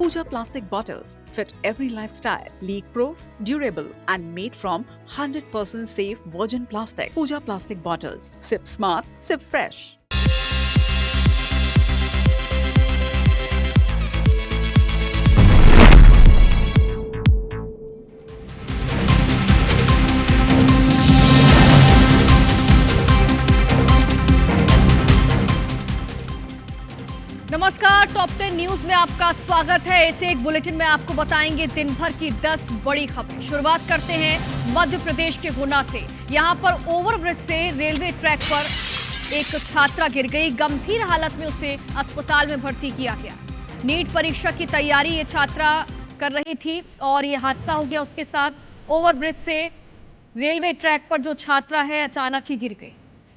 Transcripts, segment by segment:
Pooja plastic bottles fit every lifestyle, leak-proof, durable and made from 100% safe virgin plastic. Pooja plastic bottles. Sip smart, sip fresh. नमस्कार, top 10 news में आपका स्वागत है। इस एक bulletin में आपको बताएंगे दिन भर की 10 बड़ी खबरें। शुरुआत करते हैं मध्य प्रदेश के गुना से। यहां पर ओवरब्रिज से रेलवे ट्रैक पर एक छात्रा गिर गई। गंभीर हालत में उसे अस्पताल में भर्ती किया गया। नीट परीक्षा की तैयारी ये छात्रा कर रही थी और ये हादसा हो गया उसके साथ। ओवरब्रिज से रेलवे ट्रैक पर जो छात्रा है अचानक ही गिर गई।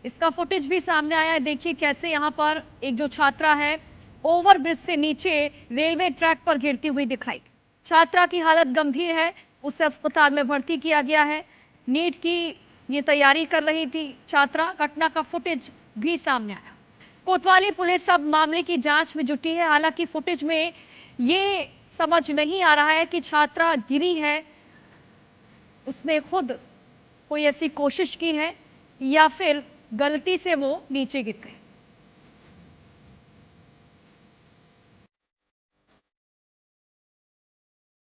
इसका फुटेज भी सामने आया है। देखिए कैसे यहाँ पर एक जो छात्रा है ओवरब्रिज से नीचे रेलवे ट्रैक पर गिरती हुई दिखाई। छात्रा की हालत गंभीर है, उसे अस्पताल में भर्ती किया गया है। नीट की ये तैयारी कर रही थी छात्रा। घटना का फुटेज भी सामने आया। कोतवाली पुलिस अब मामले की जांच में जुटी है। हालांकि फुटेज में ये समझ नहीं आ रहा है कि छात्रा गिरी है, उसने खुद कोई ऐसी कोशिश की है या फिर गलती से वो नीचे गिर गई।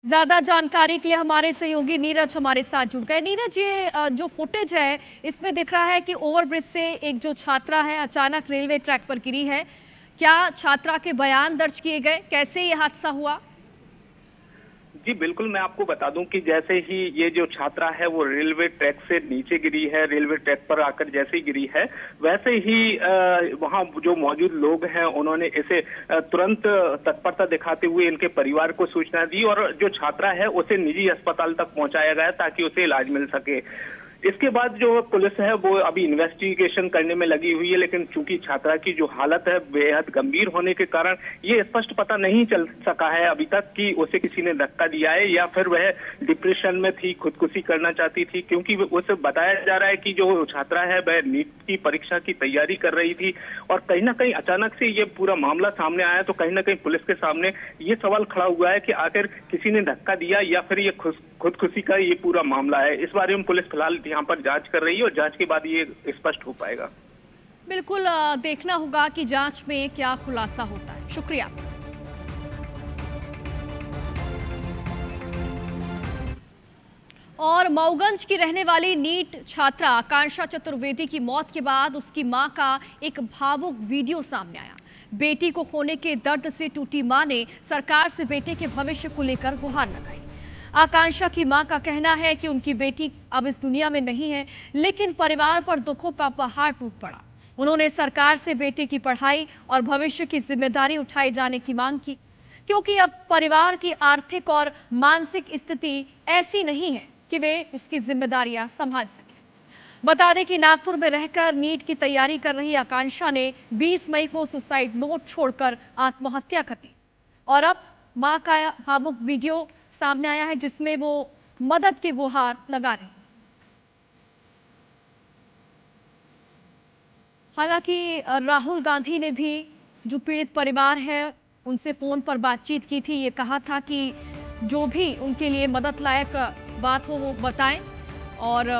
ज्यादा जानकारी के लिए हमारे सहयोगी नीरज हमारे साथ जुड़ गए। नीरज, ये जो फुटेज है इसमें दिख रहा है कि ओवरब्रिज से एक जो छात्रा है अचानक रेलवे ट्रैक पर गिरी है। क्या छात्रा के बयान दर्ज किए गए? कैसे ये हादसा हुआ? जी बिल्कुल, मैं आपको बता दूं कि जैसे ही ये जो छात्रा है वो रेलवे ट्रैक से नीचे गिरी है, रेलवे ट्रैक पर आकर जैसे ही गिरी है वैसे ही वहां जो मौजूद लोग हैं उन्होंने इसे तुरंत तत्परता दिखाते हुए इनके परिवार को सूचना दी और जो छात्रा है उसे निजी अस्पताल तक पहुंचाया गया ताकि उसे इलाज मिल सके। इसके बाद जो पुलिस है वो अभी इन्वेस्टिगेशन करने में लगी हुई है, लेकिन चूंकि छात्रा की जो हालत है बेहद गंभीर होने के कारण ये स्पष्ट पता नहीं चल सका है अभी तक कि उसे किसी ने धक्का दिया है या फिर वह डिप्रेशन में थी, खुदकुशी करना चाहती थी, क्योंकि उसे बताया जा रहा है कि जो छात्रा है वह नीट की परीक्षा की तैयारी कर रही थी और कहीं ना कहीं अचानक से ये पूरा मामला सामने आया तो कहीं ना कहीं पुलिस के सामने ये सवाल खड़ा हुआ है कि आखिर किसी ने धक्का दिया या फिर ये खुदकुशी का ये पूरा मामला है। इस बारे में पुलिस फिलहाल यहाँ पर जांच कर रही है और जांच के बाद ये स्पष्ट हो पाएगा। बिल्कुल, देखना होगा कि जांच में क्या खुलासा होता है। शुक्रिया। और मऊगंज की रहने वाली नीट छात्रा आकांक्षा चतुर्वेदी की मौत के बाद उसकी मां का एक भावुक वीडियो सामने आया। बेटी को खोने के दर्द से टूटी मां ने सरकार से बेटे के भविष्य को लेकर गुहार लगाई। आकांक्षा की मां का कहना है कि उनकी बेटी अब इस दुनिया में नहीं है, लेकिन परिवार पर दुखों का पहाड़ टूट पड़ा। उन्होंने सरकार से बेटे की पढ़ाई और भविष्य की जिम्मेदारी उठाए जाने की मांग की, क्योंकि अब परिवार की आर्थिक और मानसिक स्थिति ऐसी नहीं है कि वे उसकी जिम्मेदारियां संभाल सके। बता दें कि नागपुर में रहकर नीट की तैयारी कर रही आकांक्षा ने 20 मई को सुसाइड नोट छोड़कर आत्महत्या कर दी और अब मां का भावुक वीडियो सामने आया है जिसमें वो मदद की गुहार लगा रही। हालांकि राहुल गांधी ने भी जो पीड़ित परिवार है उनसे फोन पर बातचीत की थी। ये कहा था कि जो भी उनके लिए मदद लायक बात हो वो बताएं और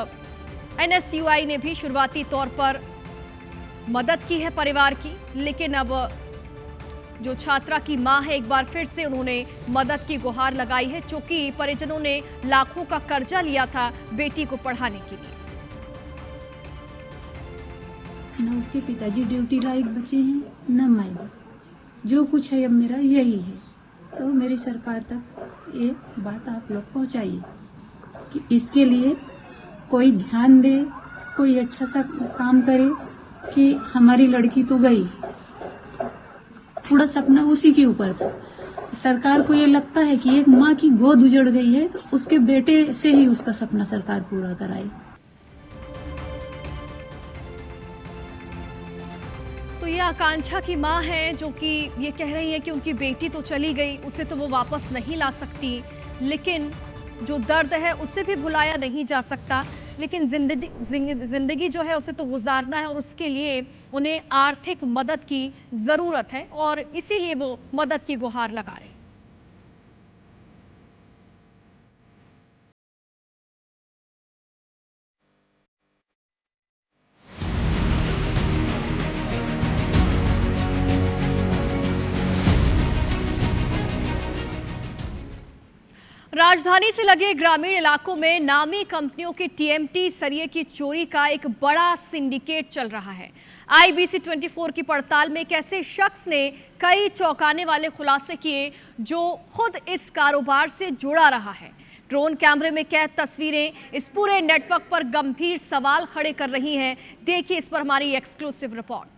एनएसयूआई ने भी शुरुआती तौर पर मदद की है परिवार की, लेकिन अब जो छात्रा की मां है एक बार फिर से उन्होंने मदद की गुहार लगाई है, चूंकि परिजनों ने लाखों का कर्जा लिया था बेटी को पढ़ाने के लिए। ना उसके पिताजी ड्यूटी लायक बचे हैं, ना मैं। जो कुछ है अब मेरा यही है। तो मेरी सरकार तक ये बात आप लोग पहुंचाइए कि इसके लिए कोई ध्यान दे, कोई अच्छा सा काम करे कि हमारी लड़की तो गई, पूरा सपना उसी के ऊपर था। सरकार को ये लगता है कि एक माँ की गोद उजड़ गई है तो उसके बेटे से ही उसका सपना सरकार पूरा कराए। तो ये आकांक्षा की मां है जो कि ये कह रही है कि उनकी बेटी तो चली गई, उसे तो वो वापस नहीं ला सकती, लेकिन जो दर्द है उसे भी भुलाया नहीं जा सकता। लेकिन जिंदगी जो है उसे तो गुजारना है और उसके लिए उन्हें आर्थिक मदद की ज़रूरत है और इसीलिए वो मदद की गुहार लगा रहे हैं। राजधानी से लगे ग्रामीण इलाकों में नामी कंपनियों की टीएमटी सरिये की चोरी का एक बड़ा सिंडिकेट चल रहा है। IBC 24 की पड़ताल में एक ऐसे शख्स ने कई चौंकाने वाले खुलासे किए जो खुद इस कारोबार से जुड़ा रहा है। ड्रोन कैमरे में कैद तस्वीरें इस पूरे नेटवर्क पर गंभीर सवाल खड़े कर रही हैं। देखिए इस पर हमारी एक्सक्लूसिव रिपोर्ट।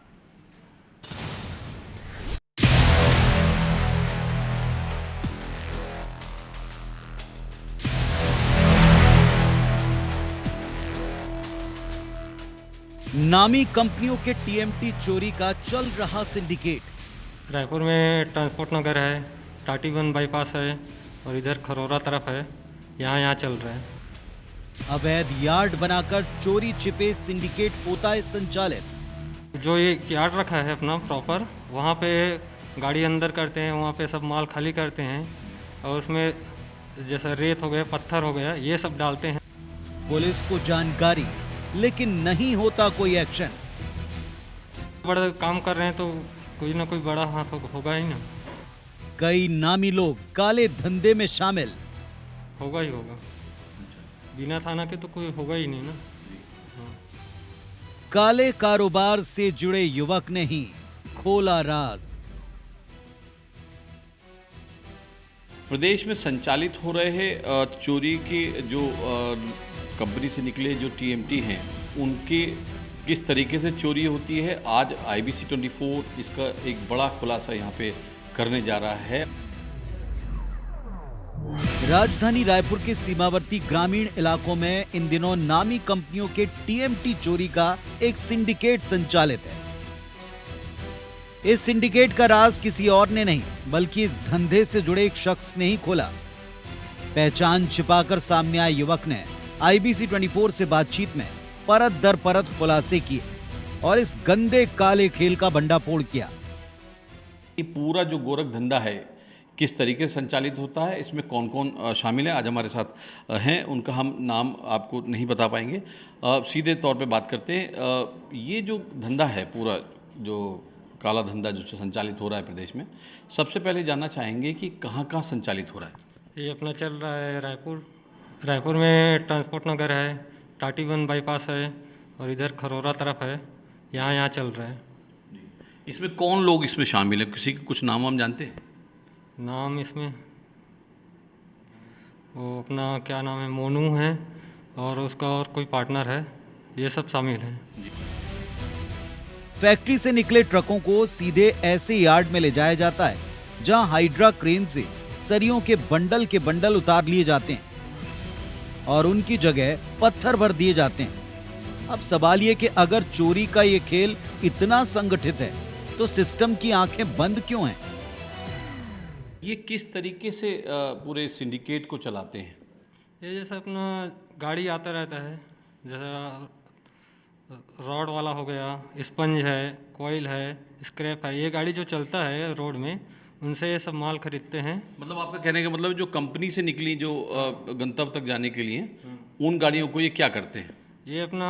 नामी कंपनियों के टीएमटी चोरी का चल रहा सिंडिकेट। रायपुर में ट्रांसपोर्ट नगर है, टाटीबंध बाईपास है और इधर खरोरा तरफ है, यहाँ चल रहा है। अवैध यार्ड बनाकर चोरी छिपे सिंडिकेट होता है संचालित। जो ये यार्ड रखा है अपना प्रॉपर, वहाँ पे गाड़ी अंदर करते हैं, वहाँ पे सब माल खाली करते हैं और उसमें जैसा रेत हो गया, पत्थर हो गया, ये सब डालते हैं। पुलिस को जानकारी लेकिन नहीं होता कोई एक्शन। बड़ा काम कर रहे हैं तो कोई ना कोई बड़ा हाथ होगा ही ना। कई नामी लोग काले धंधे में शामिल। होगा ही होगा, बिना थाना के तो कोई होगा ही नहीं ना। काले कारोबार से जुड़े युवक ने ही खोला राज। प्रदेश में संचालित हो रहे हैं चोरी के जो कंपनी से निकले जो टीएमटी हैं, उनके किस तरीके से चोरी होती है, आज IBC 24 इसका एक बड़ा खुलासा यहाँ पे करने जा रहा है। राजधानी रायपुर के सीमावर्ती ग्रामीण इलाकों में इन दिनों नामी कंपनियों के टीएमटी चोरी का एक सिंडिकेट संचालित है। इस सिंडिकेट का राज किसी और ने नहीं बल्कि इस धंधे से जुड़े एक शख्स ने ही खोला। पहचान छिपाकर सामने आए युवक ने IBC 24 से बातचीत में परत दर परत खुलासे किए और इस गंदे काले खेल का भंडाफोड़ किया। ये पूरा जो गोरख धंधा है किस तरीके से संचालित होता है, इसमें कौन कौन शामिल है, आज हमारे साथ हैं। उनका हम नाम आपको नहीं बता पाएंगे, सीधे तौर पे बात करते हैं। ये जो धंधा है, पूरा जो काला धंधा जो संचालित हो रहा है प्रदेश में, सबसे पहले जानना चाहेंगे कि कहाँ कहाँ संचालित हो रहा है। ये अपना चल रहा है रायपुर में ट्रांसपोर्ट नगर है, टाटीबंध बाईपास है और इधर खरोरा तरफ है, यहाँ चल रहा है। इसमें कौन लोग इसमें शामिल है, किसी के कुछ नाम हम जानते हैं? नाम इसमें वो अपना क्या नाम है, मोनू है और उसका और कोई पार्टनर है, ये सब शामिल हैं। फैक्ट्री से निकले ट्रकों को सीधे ऐसे यार्ड में ले जाया जाता है जहां हाइड्रा क्रेन से सरियों के बंडल उतार लिए जाते हैं और उनकी जगह पत्थर भर दिए जाते हैं। अब सवाल ये कि अगर चोरी का ये खेल इतना संगठित है तो सिस्टम की आंखें बंद क्यों हैं? ये किस तरीके से पूरे सिंडिकेट को चलाते हैं? ये जैसे अपना गाड़ी आता रहता है, जैसा रॉड वाला हो गया, स्पंज है, कोयल है, स्क्रैप है, ये गाड़ी जो चलता है रोड में, उनसे ये सब माल खरीदते हैं। मतलब आपका कहने का मतलब जो कंपनी से निकली जो गंतव्य तक जाने के लिए, उन गाड़ियों को ये क्या करते हैं? ये अपना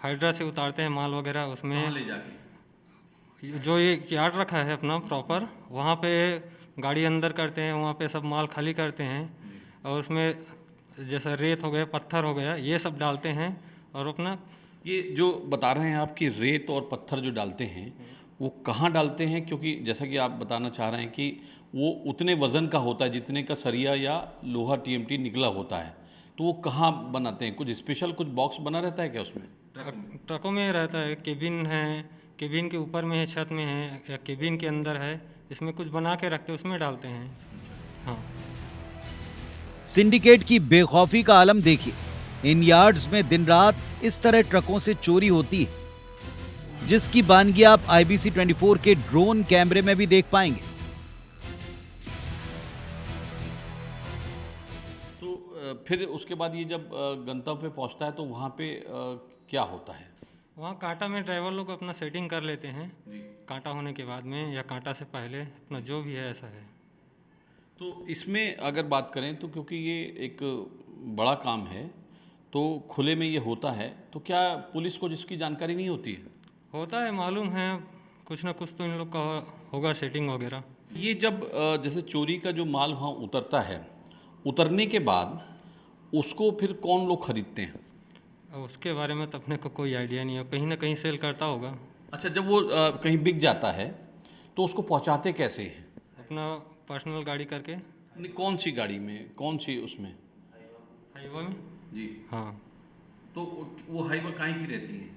हाइड्रा से उतारते हैं माल वगैरह, उसमें ले जाके जो ये यार्ड रखा है अपना प्रॉपर, वहाँ पे गाड़ी अंदर करते हैं, वहाँ पे सब माल खाली करते हैं और उसमें जैसा रेत हो गया, पत्थर हो गया, ये सब डालते हैं और अपना ये जो बता रहे हैं आप कि रेत और पत्थर जो डालते हैं वो कहाँ डालते हैं? क्योंकि जैसा कि आप बताना चाह रहे हैं कि वो उतने वज़न का होता है जितने का सरिया या लोहा टीएमटी निकला होता है, तो वो कहाँ बनाते हैं? कुछ स्पेशल कुछ बॉक्स बना रहता है क्या उसमें? ट्रकों में रहता है, केबिन है, केबिन के ऊपर में है, छत में है या केबिन के अंदर है, इसमें कुछ बना के रखते हैं, उसमें डालते हैं। हाँ, सिंडिकेट की बेखौफी का आलम देखिए। इन यार्ड्स में दिन रात इस तरह ट्रकों से चोरी होती है, जिसकी बानगी आप IBC 24 के ड्रोन कैमरे में भी देख पाएंगे। तो फिर उसके बाद ये जब गंतव्य पे पहुंचता है तो वहाँ पे क्या होता है? वहाँ कांटा में ड्राइवर लोग अपना सेटिंग कर लेते हैं, कांटा होने के बाद में या कांटा से पहले, अपना जो भी है ऐसा है। तो इसमें अगर बात करें तो क्योंकि ये एक बड़ा काम है तो खुले में ये होता है, तो क्या पुलिस को जिसकी जानकारी नहीं होती है? होता है, मालूम है, कुछ ना कुछ तो इन लोग का होगा सेटिंग वगैरह। ये जब जैसे चोरी का जो माल वहाँ उतरता है, उतरने के बाद उसको फिर कौन लोग खरीदते हैं? और उसके बारे में तो अपने को कोई आइडिया नहीं है, कहीं ना कहीं सेल करता होगा। अच्छा, जब वो कहीं बिक जाता है तो उसको पहुँचाते कैसे हैं? अपना पर्सनल गाड़ी करके। नहीं, कौन सी गाड़ी में, कौन सी उसमें? हाईवा में। जी। हाँ, तो वो हाईवा काहे की रहती है?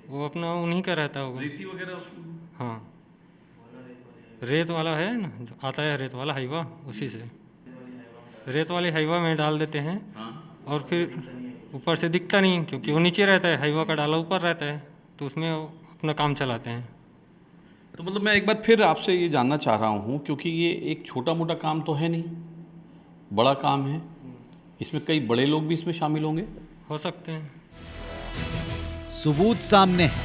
वो अपना उन्हीं का रहता होगा। रेती वगैरह उसको? हाँ, रेत वाला है ना, जो आता है रेत वाला हाईवा, उसी से रेत वाली हाईवा में डाल देते हैं। हाँ। और फिर ऊपर से दिखता नहीं, क्योंकि वो नीचे रहता है, हाईवा का डाला ऊपर रहता है, तो उसमें वो अपना काम चलाते हैं। तो मतलब मैं एक बार फिर आपसे ये जानना चाह रहा हूँ, क्योंकि ये एक छोटा मोटा काम तो है नहीं, बड़ा काम है, इसमें कई बड़े लोग भी इसमें शामिल होंगे। हो सकते हैं। सबूत सामने है,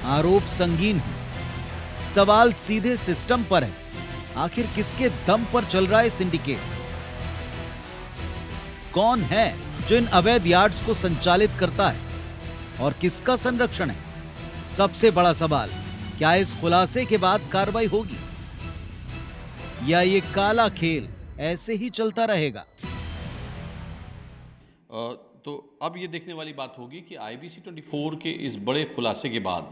आरोप संगीन है, सवाल सीधे सिस्टम पर है। आखिर किसके दम पर चल रहा है सिंडिकेट? कौन है जो इन अवैध यार्ड्स को संचालित करता है और किसका संरक्षण है? सबसे बड़ा सवाल, क्या इस खुलासे के बाद कार्रवाई होगी या ये काला खेल ऐसे ही चलता रहेगा? तो अब ये देखने वाली बात होगी कि IBC 24 के इस बड़े खुलासे के बाद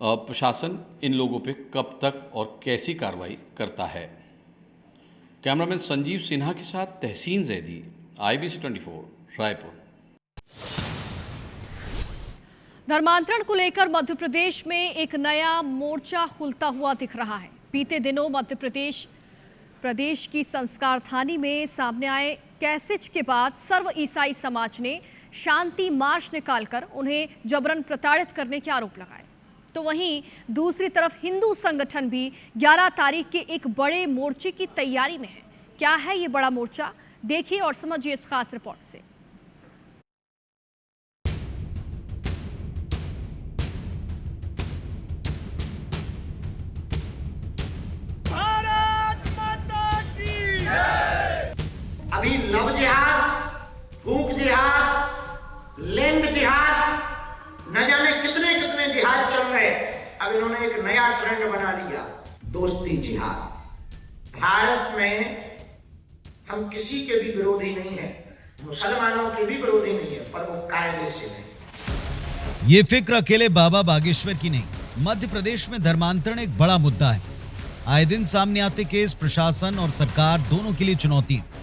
प्रशासन इन लोगों पे कब तक और कैसी कार्रवाई करता है। कैमरामैन संजीव सिन्हा के साथ तहसीन जैदी, IBC 24, रायपुर। धर्मांतरण को लेकर मध्य प्रदेश में एक नया मोर्चा खुलता हुआ दिख रहा है। बीते दिनों मध्य प्रदेश की संस्कार थानी में सामने आए कैसेज के बाद सर्व ईसाई समाज ने शांति मार्च निकालकर उन्हें जबरन प्रताड़ित करने के आरोप लगाए। तो वहीं दूसरी तरफ हिंदू संगठन भी 11 तारीख के एक बड़े मोर्चे की तैयारी में है। क्या है ये बड़ा मोर्चा, देखिए और समझिए इस खास रिपोर्ट से। अभी लव जिहाद, फूक जिहाद, लैंड जिहाद, न जाने कितने कितने जिहाद चल रहे। अब इन्होंने एक नया ट्रेंड बना लिया, दोस्ती जिहाद। भारत में हम किसी के भी विरोधी नहीं है, मुसलमानों के भी विरोधी नहीं है, पर वो कायदे से नहीं। ये फिक्र अकेले बाबा बागेश्वर की नहीं, मध्य प्रदेश में धर्मांतरण एक बड़ा मुद्दा है। आए दिन सामने आते केस प्रशासन और सरकार दोनों के लिए चुनौती है।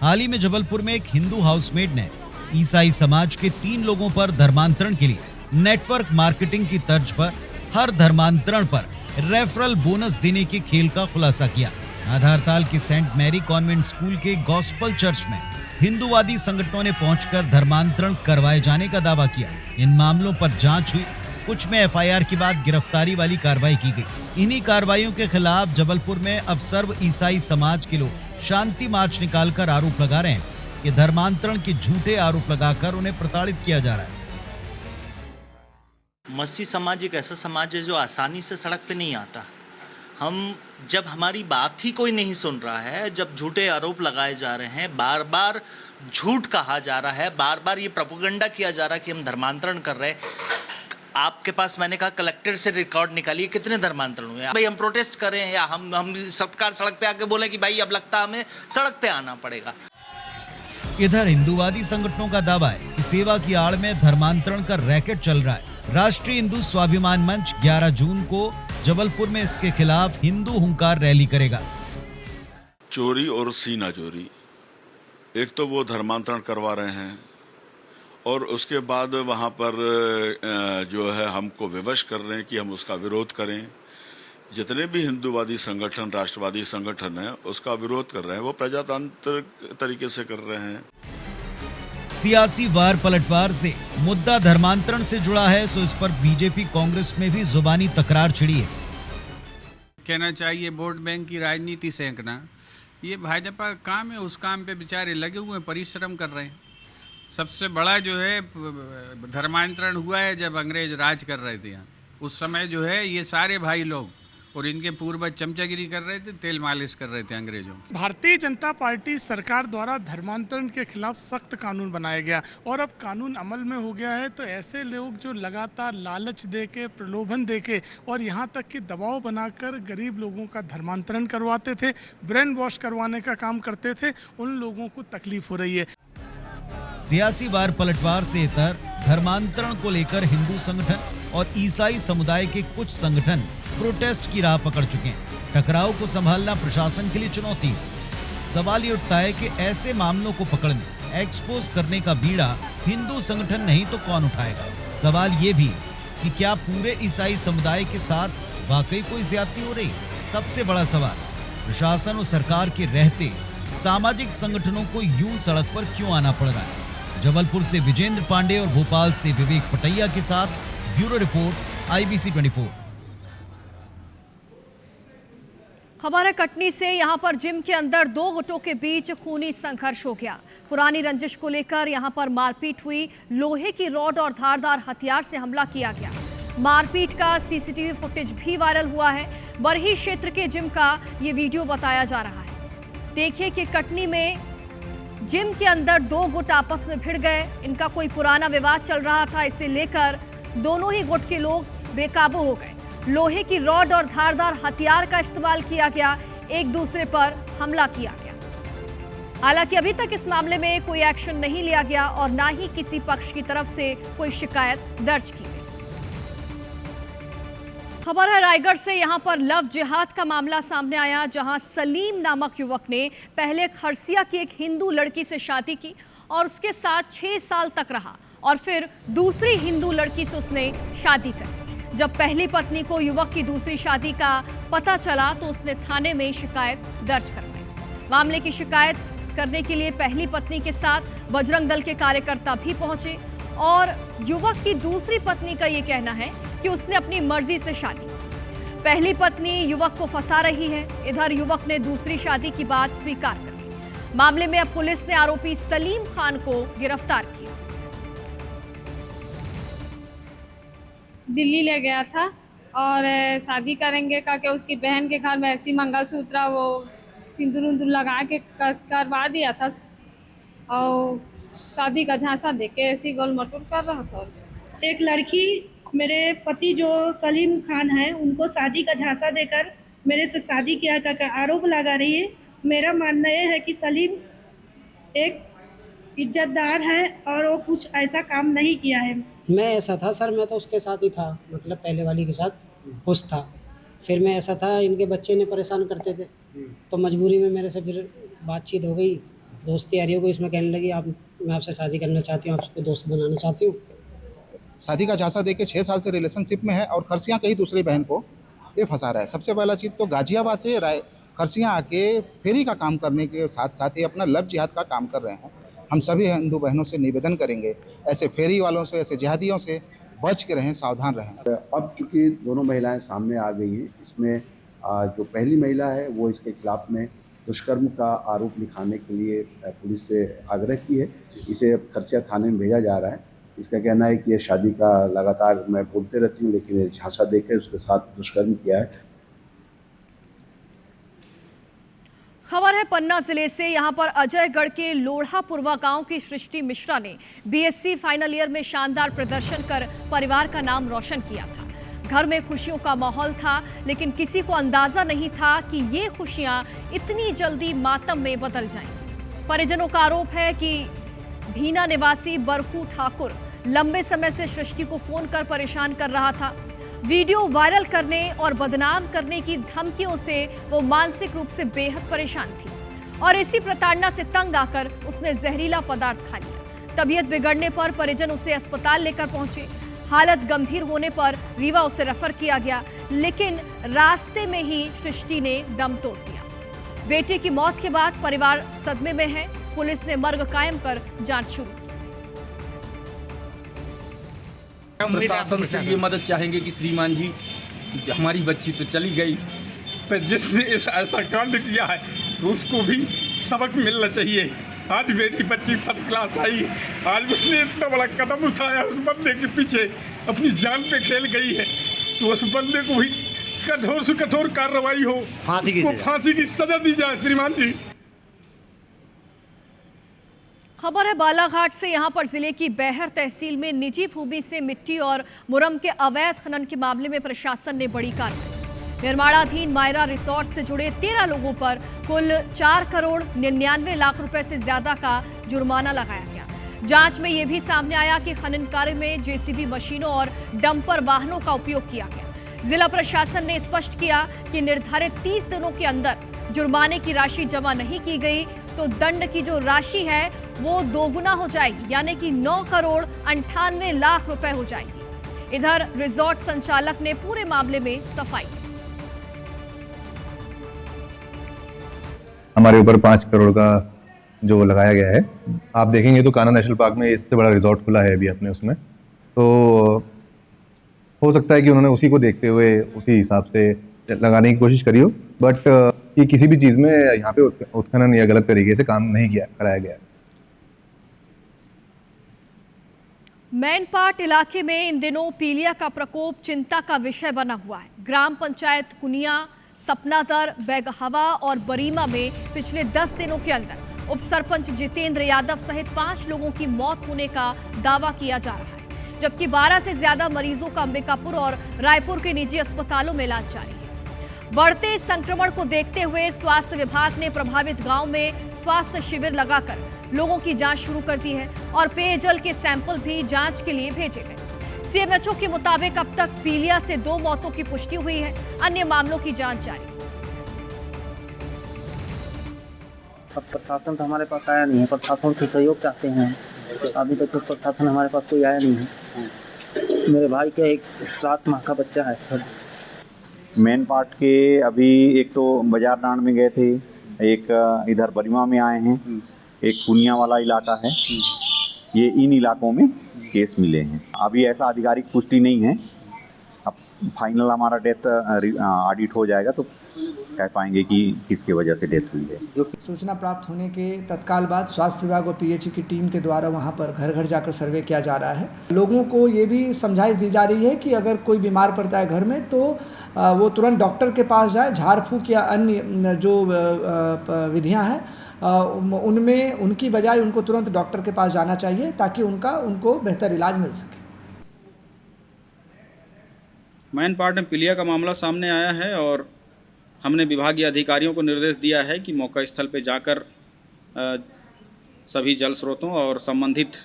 हाल ही में जबलपुर में एक हिंदू हाउसमेट ने ईसाई समाज के 3 लोगों पर धर्मांतरण के लिए नेटवर्क मार्केटिंग की तर्ज पर हर धर्मांतरण पर रेफरल बोनस देने के खेल का खुलासा किया। आधारताल के सेंट मैरी कॉन्वेंट स्कूल के गॉस्पल चर्च में हिंदूवादी संगठनों ने पहुंचकर धर्मांतरण करवाए जाने का दावा किया। इन मामलों पर जांच हुई, कुछ में FIR के बाद गिरफ्तारी वाली कार्रवाई की गई। इन्हीं कार्रवाइयों के खिलाफ जबलपुर में अब सर्व ईसाई समाज के लोग शांति मार्च निकालकर आरोप लगा रहे हैं कि धर्मांतरण के झूठे आरोप लगाकर उन्हें प्रताड़ित किया जा रहा है। मसीह समाज एक ऐसा समाज है जो आसानी से सड़क पे नहीं आता। जब हमारी बात ही कोई नहीं सुन रहा है, जब झूठे आरोप लगाए जा रहे हैं, बार बार झूठ कहा जा रहा है, बार बार ये प्रोपेगेंडा किया जा रहा है कि हम धर्मांतरण कर रहे हैं। आपके पास मैंने कहा कलेक्टर से रिकॉर्ड निकालिए कितने धर्मांतरण हुए। भाई हम प्रोटेस्ट करें या हम सरकार सड़क पे आके बोले कि भाई अब लगता हमें सड़क पे आना पड़ेगा। इधर हिंदूवादी संगठनों का दावा है कि सेवा की आड़ में धर्मांतरण का रैकेट चल रहा है। राष्ट्रीय हिंदू स्वाभिमान मंच 11 जून को जबलपुर में इसके खिलाफ हिंदू हुंकार रैली करेगा। चोरी और सीना चोरी, एक तो वो धर्मांतरण करवा रहे हैं और उसके बाद वहाँ पर जो है हमको विवश कर रहे हैं कि हम उसका विरोध करें। जितने भी हिंदूवादी संगठन, राष्ट्रवादी संगठन हैं, उसका विरोध कर रहे हैं। वो प्रजातांत्रिक तरीके से कर रहे हैं। सियासी वार पलटवार से मुद्दा धर्मांतरण से जुड़ा है, सो इस पर बीजेपी कांग्रेस में भी जुबानी तकरार छिड़ी है। कहना चाहिए वोट बैंक की राजनीति सेंकना, ये भाजपा का काम है। उस काम पे बेचारे लगे हुए हैं, परिश्रम कर रहे हैं। सबसे बड़ा जो है धर्मांतरण हुआ है जब अंग्रेज राज कर रहे थे यहाँ। उस समय जो है ये सारे भाई लोग और इनके पूर्वज चमचागिरी कर रहे थे, तेल मालिश कर रहे थे अंग्रेजों। भारतीय जनता पार्टी सरकार द्वारा धर्मांतरण के खिलाफ सख्त कानून बनाया गया और अब कानून अमल में हो गया है, तो ऐसे लोग जो लगातार लालच देके, प्रलोभन देके और यहाँ तक कि दबाव बनाकर गरीब लोगों का धर्मांतरण करवाते थे, ब्रेन वॉश करवाने का काम करते थे, उन लोगों को तकलीफ हो रही है। सियासी वार पलटवार से इतर धर्मांतरण को लेकर हिंदू संगठन और ईसाई समुदाय के कुछ संगठन प्रोटेस्ट की राह पकड़ चुके हैं। टकराव को संभालना प्रशासन के लिए चुनौती है। सवाल ये उठता है कि ऐसे मामलों को पकड़ने, एक्सपोज करने का बीड़ा हिंदू संगठन नहीं तो कौन उठाएगा। सवाल ये भी कि क्या पूरे ईसाई समुदाय के साथ वाकई कोई ज्यादती हो रही। सबसे बड़ा सवाल, प्रशासन और सरकार के रहते सामाजिक संगठनों को यूं सड़क पर क्यों आना पड़ रहा है। जबलपुर से विजेंद्र पांडे और भोपाल से विवेक पटैया के साथ ब्यूरो रिपोर्ट, IBC 24। खबर है कटनी से। यहां पर जिम के अंदर दो गुटों के बीच खूनी संघर्ष हो गया। पुरानी रंजिश को लेकर यहां पर मारपीट हुई। लोहे की रॉड और धारदार हथियार से हमला किया गया। मारपीट का CCTV फुटेज भी वायरल हुआ है। बरही क्षेत्र के जिम का ये वीडियो बताया जा रहा है। देखिए कि कटनी में जिम के अंदर दो गुट आपस में भिड़ गए। इनका कोई पुराना विवाद चल रहा था, इसे लेकर दोनों ही गुट के लोग बेकाबू हो गए। लोहे की रॉड और धारदार हथियार का इस्तेमाल किया गया, एक दूसरे पर हमला किया गया। हालांकि अभी तक इस मामले में कोई एक्शन नहीं लिया गया और ना ही किसी पक्ष की तरफ से कोई शिकायत दर्ज की गई। खबर है रायगढ़ से। यहां पर लव जिहाद का मामला सामने आया, जहां सलीम नामक युवक ने पहले खरसिया की एक हिंदू लड़की से शादी की और उसके साथ 6 साल तक रहा और फिर दूसरी हिंदू लड़की से उसने शादी कर। जब पहली पत्नी को युवक की दूसरी शादी का पता चला तो उसने थाने में शिकायत दर्ज करवाई। मामले की शिकायत करने के लिए पहली पत्नी के साथ बजरंग दल के कार्यकर्ता भी पहुंचे और युवक की दूसरी पत्नी का ये कहना है कि उसने अपनी मर्जी से शादी की। पहली पत्नी युवक को फंसा रही है। इधर युवक ने दूसरी शादी की बात स्वीकार कर ली। मामले में अब पुलिस ने आरोपी सलीम खान को गिरफ्तार किया। दिल्ली ले गया था और शादी करेंगे का के उसकी बहन के घर में ऐसी मंगलसूत्र वो सिंदूर उंदूर लगा के करवा दिया था और शादी का झांसा देके ऐसी गोल मटोल कर रहा था। एक लड़की मेरे पति जो सलीम खान है उनको शादी का झांसा देकर मेरे से शादी किया का आरोप लगा रही है। मेरा मानना यह है कि सलीम एक इज्जतदार है और वो कुछ ऐसा काम नहीं किया है। मैं ऐसा था सर, मैं तो उसके साथ ही था, मतलब पहले वाली के साथ खुश था। फिर मैं ऐसा था, इनके बच्चे ने परेशान करते थे तो मजबूरी में मेरे से फिर बातचीत हो गई, दोस्ती यारी हो गई। इसमें कहने लगी मैं आपसे शादी करना चाहती हूँ, आपसे दोस्त बनाना चाहती हूँ। शादी का झांसा देके 6 साल से रिलेशनशिप में है और खरसिया के ही दूसरी बहन को ये फंसा रहा है। सबसे पहला चीज़ तो गाजियाबाद से खरसिया आके फेरी का काम करने के साथ साथ ही अपना लव जिहाद का काम कर रहे हैं। हम सभी हिंदू बहनों से निवेदन करेंगे, ऐसे फेरी वालों से, ऐसे जिहादियों से बच के रहें, सावधान रहें। अब चूँकि दोनों महिलाएं सामने आ गई हैं, इसमें जो पहली महिला है वो इसके खिलाफ में दुष्कर्म का आरोप लिखाने के लिए पुलिस से आग्रह की है। इसे खरसिया थाने में भेजा जा रहा है। इसका कहना है कि ये शादी का लगातार मैं बोलते रहती हूँ लेकिन ये झांसा देकर उसके साथ दुष्कर्म किया है। खबर है पन्ना जिले से। यहां पर अजयगढ़ के लोढ़ापुरवा गांव की सृष्टि मिश्रा ने BSc फाइनल ईयर में शानदार प्रदर्शन कर परिवार का नाम रोशन किया था। घर में खुशियों का माहौल था, लेकिन किसी को अंदाजा नहीं था कि ये खुशियां इतनी जल्दी मातम में बदल जाएंगी। परिजनों का आरोप है कि भीना निवासी बरकू ठाकुर लंबे समय से सृष्टि को फोन कर परेशान कर रहा था। वीडियो वायरल करने और बदनाम करने की धमकियों से वो मानसिक रूप से बेहद परेशान थी और इसी प्रताड़ना से तंग आकर उसने जहरीला पदार्थ खा लिया। तबीयत बिगड़ने पर परिजन उसे अस्पताल लेकर पहुंचे। हालत गंभीर होने पर रीवा उसे रेफर किया गया, लेकिन रास्ते में ही सृष्टि ने दम तोड़ दिया। बेटे की मौत के बाद परिवार सदमे में है। पुलिस ने मर्ग कायम कर जांच शुरू की। प्रशासन से ये मदद चाहेंगे कि श्रीमान जी, हमारी बच्ची तो चली गई, पर जिसने ऐसा कांड किया है तो उसको भी सबक मिलना चाहिए। आज मेरी बच्ची फर्स्ट क्लास आई, आज उसने इतना बड़ा कदम उठाया, उस बंदे के पीछे अपनी जान पे खेल गई है, तो उस बंदे को भी कठोर से कठोर कार्रवाई हो, फांसी की सजा दी जाए श्रीमान जी। खबर है बालाघाट से। यहां पर जिले की बैहर तहसील में निजी भूमि से मिट्टी और मुरम के अवैध खनन के मामले में प्रशासन ने बड़ी कार्रवाई। निर्माणाधीन मायरा रिसोर्ट से जुड़े 13 लोगों पर कुल 4 करोड़ 99 लाख रुपए से ज्यादा का जुर्माना लगाया गया। जांच में यह भी सामने आया कि खनन कार्य में जेसीबी मशीनों और डंपर वाहनों का उपयोग किया गया। जिला प्रशासन ने स्पष्ट किया कि निर्धारित 30 दिनों के अंदर जुर्माने की राशि जमा नहीं की गई तो दंड की जो राशि है वो दोगुना हो जाएगी, यानी कि 9 करोड़ 98 लाख रुपए हो जाएगी। इधर रिजॉर्ट संचालक ने पूरे मामले में सफाई दी। हमारे ऊपर 5 करोड़ का जो लगाया गया है, आप देखेंगे तो कान्हा नेशनल पार्क में इससे बड़ा रिजॉर्ट खुला है अभी अपने उसमें, तो हो सकता है कि उन्होंने उसी को देखते हुए उसी हिसाब से लगाने की कोशिश करी हो, बट कि किसी भी चीज़ में यहाँ पे उत्खनन या गलत तरीके से काम नहीं कराया गया। मैनपाट इलाके में इन दिनों पीलिया का प्रकोप चिंता का विषय बना हुआ है। ग्राम पंचायत कुनिया, सपनादर, बैगहवा और बरीमा में पिछले 10 दिनों के अंदर उप सरपंच जितेंद्र यादव सहित 5 लोगों की मौत होने का दावा किया जा रहा है, जबकि 12 से ज्यादा मरीजों का अंबिकापुर और रायपुर के निजी अस्पतालों में इलाज जारी है। बढ़ते संक्रमण को देखते हुए स्वास्थ्य विभाग ने प्रभावित गांव में स्वास्थ्य शिविर लगाकर लोगों की जांच शुरू कर दी है और पेयजल के सैंपल भी जांच के लिए भेजे गए। सीएमएचओ के मुताबिक अब तक पीलिया से 2 मौतों की पुष्टि हुई है, अन्य मामलों की जांच जारी। अब प्रशासन तो हमारे पास आया नहीं है, प्रशासन से सहयोग चाहते हैं, अभी तक तो प्रशासन हमारे पास कोई आया नहीं है। मेरे भाई का एक 7 माह का बच्चा है सर। मेन पार्ट के अभी एक तो बाजार डांड में गए थे, एक इधर बरीमा में आए हैं, एक पुनिया वाला इलाका है, ये इन इलाकों में केस मिले हैं। अभी ऐसा आधिकारिक पुष्टि नहीं है, अब फाइनल हमारा डेथ ऑडिट हो जाएगा तो कह पाएंगे कि किसकी वजह से डेथ हुई है। सूचना प्राप्त होने के तत्काल बाद स्वास्थ्य विभाग और पीएचई की टीम के द्वारा वहां पर घर घर जाकर सर्वे किया जा रहा है। लोगों को ये भी समझाइश दी जा रही है कि अगर कोई बीमार पड़ता है घर में तो वो तुरंत डॉक्टर के पास जाए। झाड़ फूँक या अन्य जो विधियाँ हैं उनमें उनकी बजाय उनको तुरंत डॉक्टर के पास जाना चाहिए ताकि उनको बेहतर इलाज मिल सके। मैनपाट में पीलिया का मामला सामने आया है और हमने विभागीय अधिकारियों को निर्देश दिया है कि मौका स्थल पर जाकर सभी जल स्रोतों और संबंधित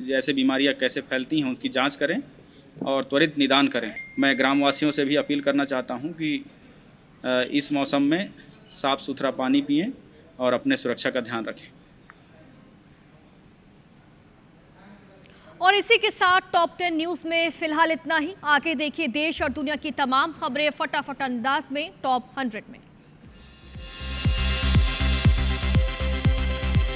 जैसे बीमारियां कैसे फैलती हैं उसकी जांच करें और त्वरित निदान करें। मैं ग्रामवासियों से भी अपील करना चाहता हूं कि इस मौसम में साफ़ सुथरा पानी पिएं और अपने सुरक्षा का ध्यान रखें। और इसी के साथ टॉप 10 न्यूज़ में फिलहाल इतना ही। आगे देखिए देश और दुनिया की तमाम खबरें फटाफट अंदाज में टॉप 100 में।